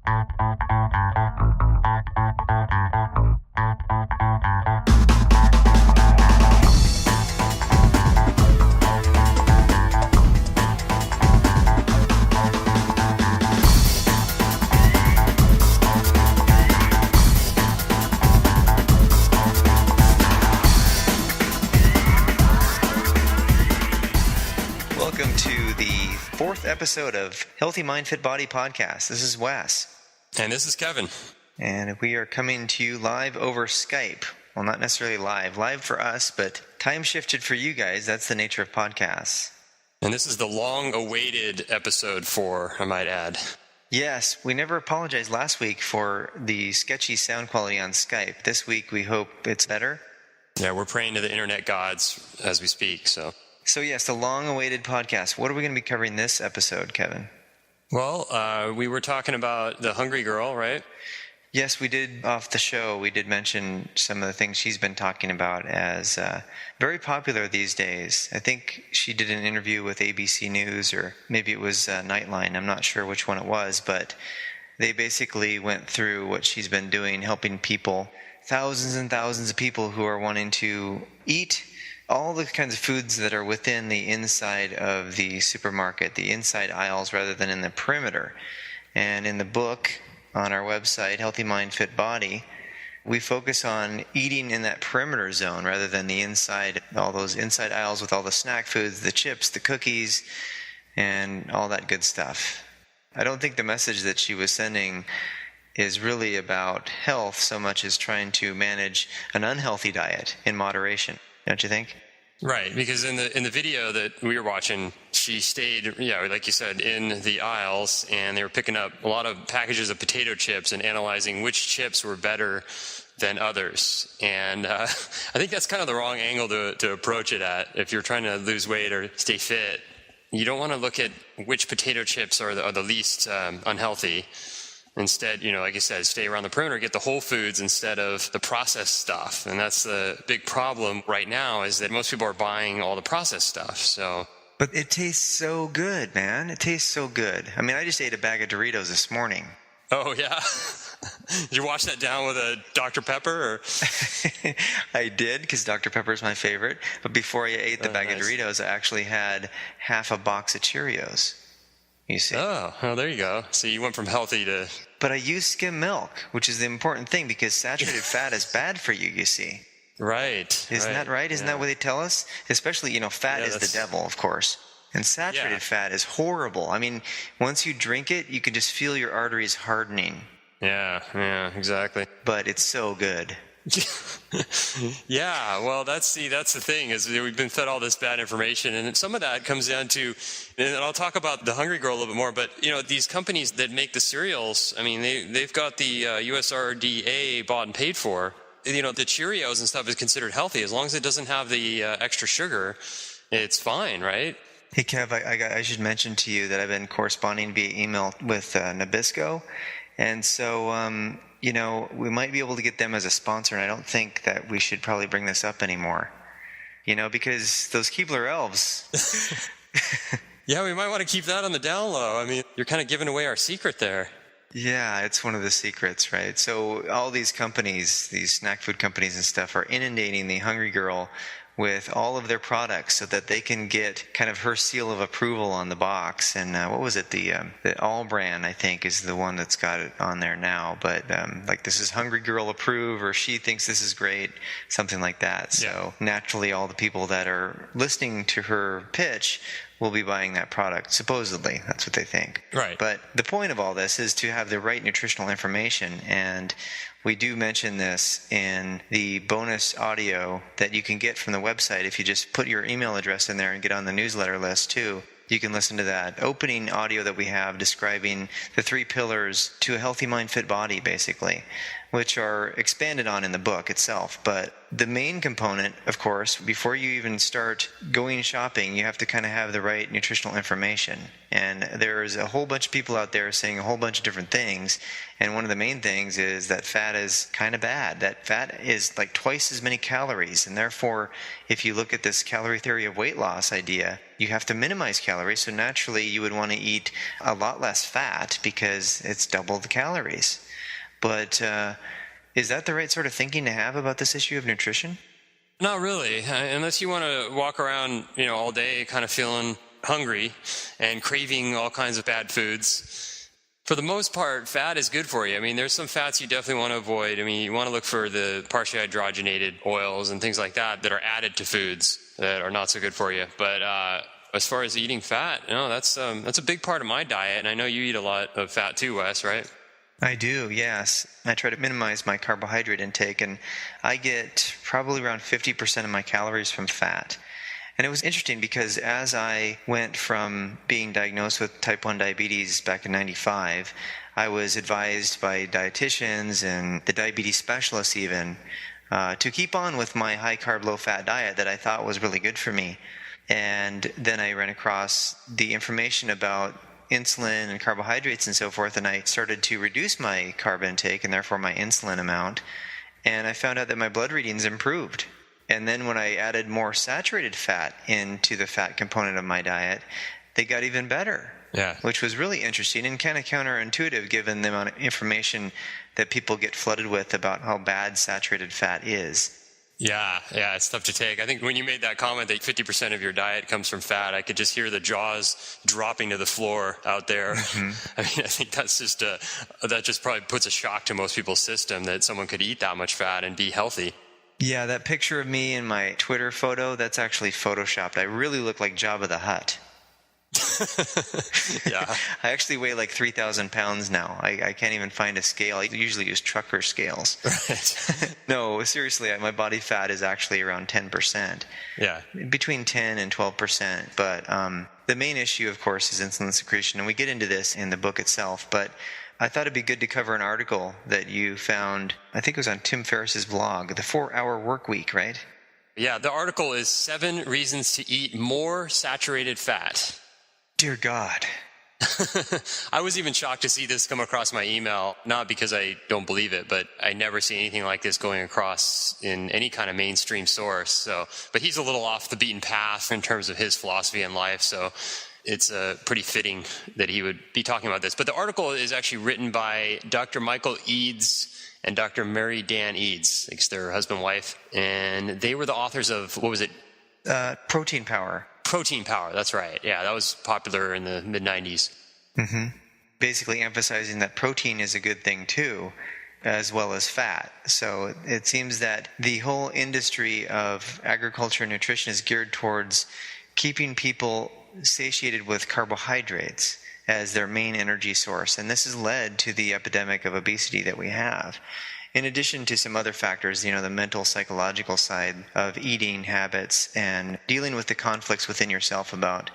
Welcome to the fourth episode of Healthy Mind Fit Body podcast. This is Wes. And this is Kevin. And we are coming to you live over Skype. Well, not necessarily live for us, but time shifted for you guys. That's the nature of podcasts. And this is the long-awaited episode 4, I might add. Yes, we never apologized last week for the sketchy sound quality on Skype. This week we hope it's better. Yeah, we're praying to the internet gods as we speak, So yes, the long-awaited podcast. What are we going to be covering this episode, Kevin? Well, we were talking about the Hungry Girl, right? Yes, we did. Off the show, we did mention some of the things she's been talking about as very popular these days. I think she did an interview with ABC News, or maybe it was Nightline. I'm not sure which one it was, but they basically went through what she's been doing, helping people, thousands and thousands of people who are wanting to eat all the kinds of foods that are within the inside of the supermarket, the inside aisles rather than in the perimeter. And in the book on our website, Healthy Mind Fit Body, we focus on eating in that perimeter zone rather than the inside, all those inside aisles with all the snack foods, the chips, the cookies, and all that good stuff. I don't think the message that she was sending is really about health so much as trying to manage an unhealthy diet in moderation. Don't you think? Right, because in the video that we were watching, she stayed, like you said, in the aisles, and they were picking up a lot of packages of potato chips and analyzing which chips were better than others. And I think that's kind of the wrong angle to approach it at. If you're trying to lose weight or stay fit, you don't want to look at which potato chips are the least unhealthy. Instead, like you said, stay around the perimeter, get the whole foods instead of the processed stuff. And that's the big problem right now, is that most people are buying all the processed stuff. But it tastes so good, man. It tastes so good. I mean, I just ate a bag of Doritos this morning. Oh, yeah? Did you wash that down with a Dr. Pepper? Or? I did, because Dr. Pepper is my favorite. But before I ate the bag of Doritos, I actually had half a box of Cheerios. You see. Oh, well, there you go. So you went from healthy to... But I use skim milk, which is the important thing, because saturated fat is bad for you, you see. Right. Isn't that right? Isn't that what they tell us? Especially, fat is the devil, of course. And saturated fat is horrible. I mean, once you drink it, you can just feel your arteries hardening. Yeah, exactly. But it's so good. Yeah, well, that's the thing, is we've been fed all this bad information, and some of that comes down to, and I'll talk about the Hungry Girl a little bit more, but these companies that make the cereals, I mean, they've got the USRDA bought and paid for. The Cheerios and stuff is considered healthy as long as it doesn't have the extra sugar. It's fine, right? Hey Kev, I should mention to you that I've been corresponding via email with Nabisco, and so we might be able to get them as a sponsor, and I don't think that we should probably bring this up anymore. Because those Keebler elves... Yeah, we might want to keep that on the down low. I mean, you're kind of giving away our secret there. Yeah, it's one of the secrets, right? So all these companies, these snack food companies and stuff, are inundating the Hungry Girl with all of their products so that they can get kind of her seal of approval on the box. And what was it? The All brand, I think, is the one that's got it on there now. But this is Hungry Girl approved, or she thinks this is great, something like that. So naturally, all the people that are listening to her pitch will be buying that product, supposedly. That's what they think. Right. But the point of all this is to have the right nutritional information, and we do mention this in the bonus audio that you can get from the website. If you just put your email address in there and get on the newsletter list too, you can listen to that opening audio that we have describing the 3 pillars to a healthy mind, fit body, basically. which are expanded on in the book itself. But the main component, of course, before you even start going shopping, you have to kind of have the right nutritional information. And there's a whole bunch of people out there saying a whole bunch of different things. And one of the main things is that fat is kind of bad. That fat is like twice as many calories. And therefore, if you look at this calorie theory of weight loss idea, you have to minimize calories. So naturally, you would want to eat a lot less fat because it's double the calories. But is that the right sort of thinking to have about this issue of nutrition? Not really, unless you want to walk around, all day kind of feeling hungry and craving all kinds of bad foods. For the most part, fat is good for you. I mean, there's some fats you definitely want to avoid. I mean, you want to look for the partially hydrogenated oils and things like that are added to foods that are not so good for you. But as far as eating fat, that's a big part of my diet. And I know you eat a lot of fat too, Wes, right? I do, yes. I try to minimize my carbohydrate intake, and I get probably around 50% of my calories from fat. And it was interesting because as I went from being diagnosed with type 1 diabetes back in 95, I was advised by dietitians and the diabetes specialists even to keep on with my high-carb, low-fat diet that I thought was really good for me. And then I ran across the information about insulin and carbohydrates and so forth, and I started to reduce my carb intake and therefore my insulin amount, and I found out that my blood readings improved. And then when I added more saturated fat into the fat component of my diet, they got even better. Yeah. Which was really interesting and kind of counterintuitive given the amount of information that people get flooded with about how bad saturated fat is. Yeah, it's tough to take. I think when you made that comment that 50% of your diet comes from fat, I could just hear the jaws dropping to the floor out there. Mm-hmm. I mean, I think that's just that just probably puts a shock to most people's system that someone could eat that much fat and be healthy. Yeah, that picture of me in my Twitter photo, that's actually photoshopped. I really look like Jabba the Hutt. Yeah. I actually weigh like 3,000 pounds now. I can't even find a scale. I usually use trucker scales. Right. No, seriously, my body fat is actually around 10%. Yeah. Between 10 and 12%. But the main issue, of course, is insulin secretion. And we get into this in the book itself. But I thought it'd be good to cover an article that you found, I think it was on Tim Ferriss's blog, The 4-Hour Work Week, right? Yeah, the article is 7 Reasons to Eat More Saturated Fat. Dear God. I was even shocked to see this come across my email, not because I don't believe it, but I never see anything like this going across in any kind of mainstream source. But he's a little off the beaten path in terms of his philosophy in life, so it's pretty fitting that he would be talking about this. But the article is actually written by Dr. Michael Eads and Dr. Mary Dan Eads. It's their husband and wife, and they were the authors of, what was it? Protein Power. Protein Power, that's right. Yeah, that was popular in the mid-90s. Mm-hmm. Basically emphasizing that protein is a good thing too, as well as fat. So it seems that the whole industry of agriculture and nutrition is geared towards keeping people satiated with carbohydrates as their main energy source. And this has led to the epidemic of obesity that we have. In addition to some other factors, the mental, psychological side of eating habits and dealing with the conflicts within yourself about,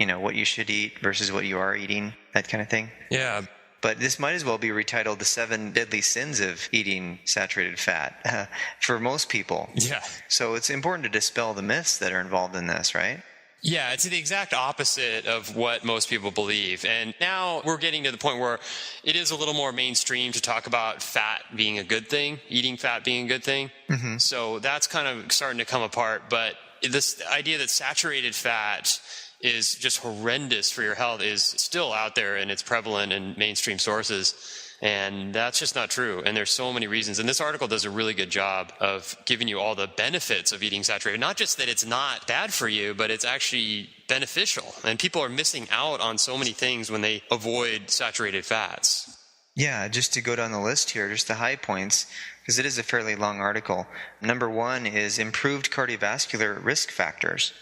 what you should eat versus what you are eating, that kind of thing. Yeah. But this might as well be retitled The 7 Deadly Sins of Eating Saturated Fat for most people. Yeah. So it's important to dispel the myths that are involved in this, right? Yeah, it's the exact opposite of what most people believe. And now we're getting to the point where it is a little more mainstream to talk about fat being a good thing, eating fat being a good thing. Mm-hmm. So that's kind of starting to come apart. But this idea that saturated fat is just horrendous for your health is still out there, and it's prevalent in mainstream sources. And that's just not true. And there's so many reasons. And this article does a really good job of giving you all the benefits of eating saturated. Not just that it's not bad for you, but it's actually beneficial. And people are missing out on so many things when they avoid saturated fats. Yeah, just to go down the list here, just the high points, because it is a fairly long article. Number 1 is improved cardiovascular risk factors.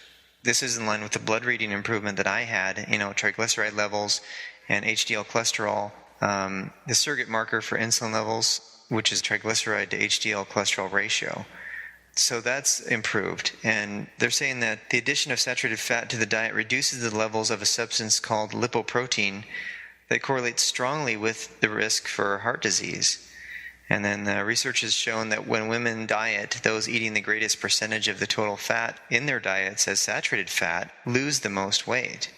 This is in line with the blood reading improvement that I had, triglyceride levels and HDL cholesterol. The surrogate marker for insulin levels, which is triglyceride to HDL cholesterol ratio. So that's improved. And they're saying that the addition of saturated fat to the diet reduces the levels of a substance called lipoprotein that correlates strongly with the risk for heart disease. And then the research has shown that when women diet, those eating the greatest percentage of the total fat in their diets as saturated fat lose the most weight.